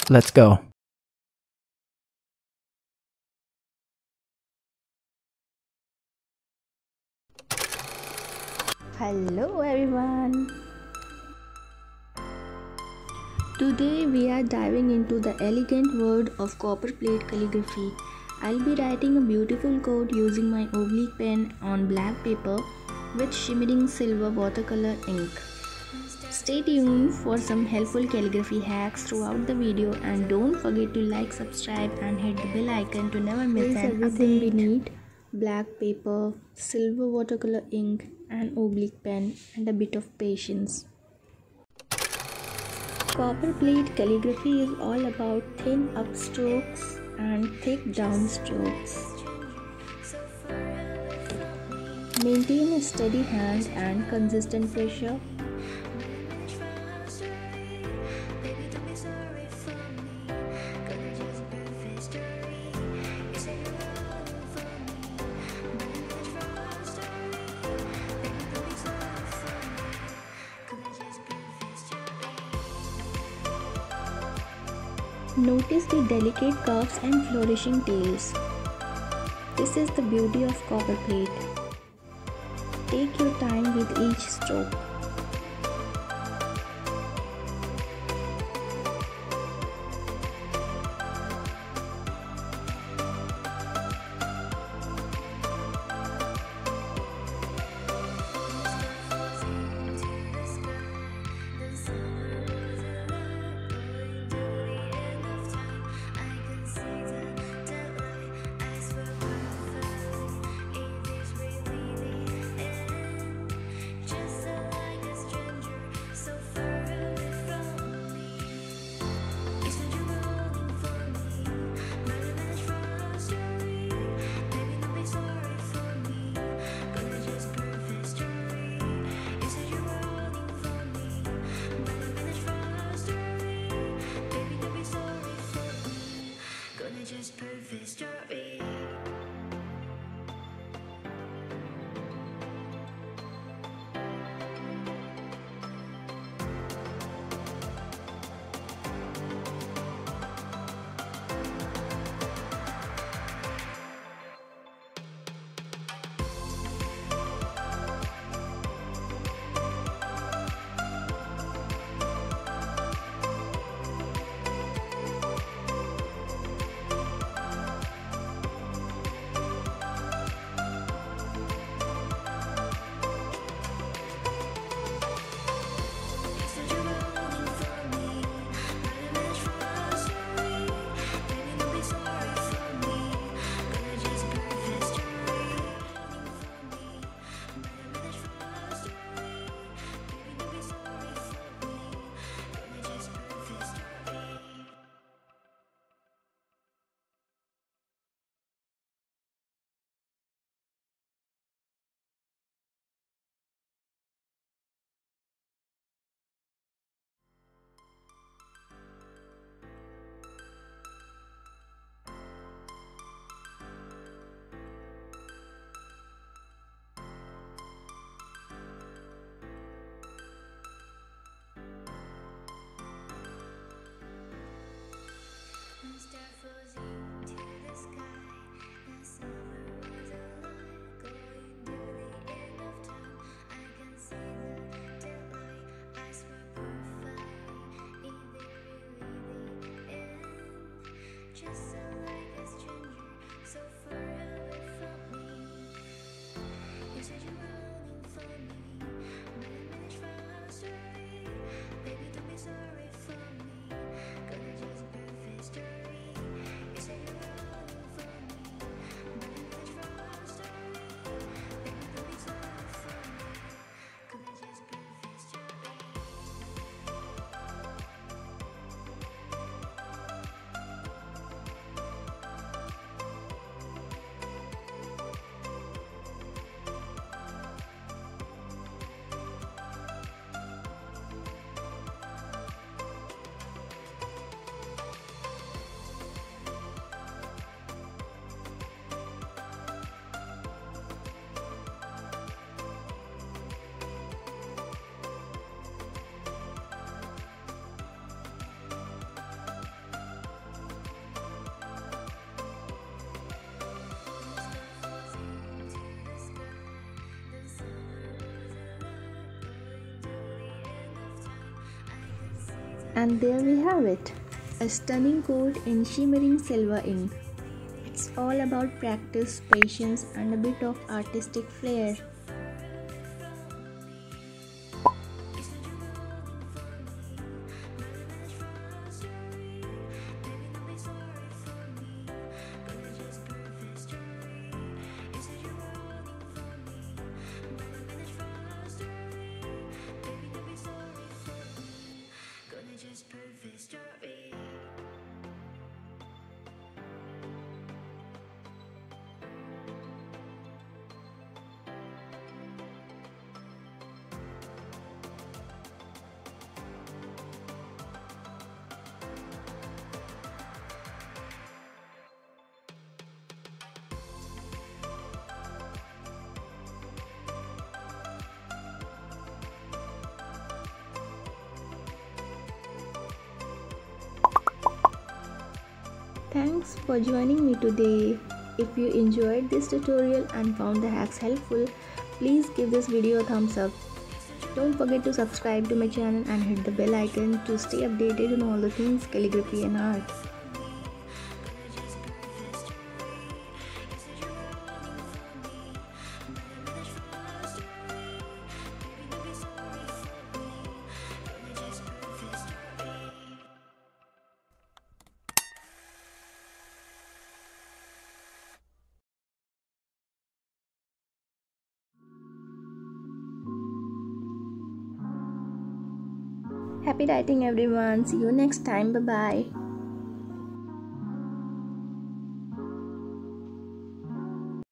Let's go. Hello everyone. Today we are diving into the elegant world of copperplate calligraphy. I'll be writing a beautiful code using my oblique pen on black paper with shimmering silver watercolor ink. Stay tuned for some helpful calligraphy hacks throughout the video, and don't forget to like, subscribe and hit the bell icon to never miss an everything update. We need black paper, silver watercolor ink, an oblique pen and a bit of patience. Copperplate calligraphy is all about thin upstrokes and thick downstrokes. Maintain a steady hand and consistent pressure. Notice the delicate curves and flourishing tails. This is the beauty of copperplate. Take your time with each stroke. Perfect story. And there we have it, a stunning coat in shimmering silver ink. It's all about practice, patience, and a bit of artistic flair. Thanks for joining me today. If you enjoyed this tutorial and found the hacks helpful, please give this video a thumbs up. Don't forget to subscribe to my channel and hit the bell icon to stay updated on all the things calligraphy and art. Happy writing everyone. See you next time. Bye bye.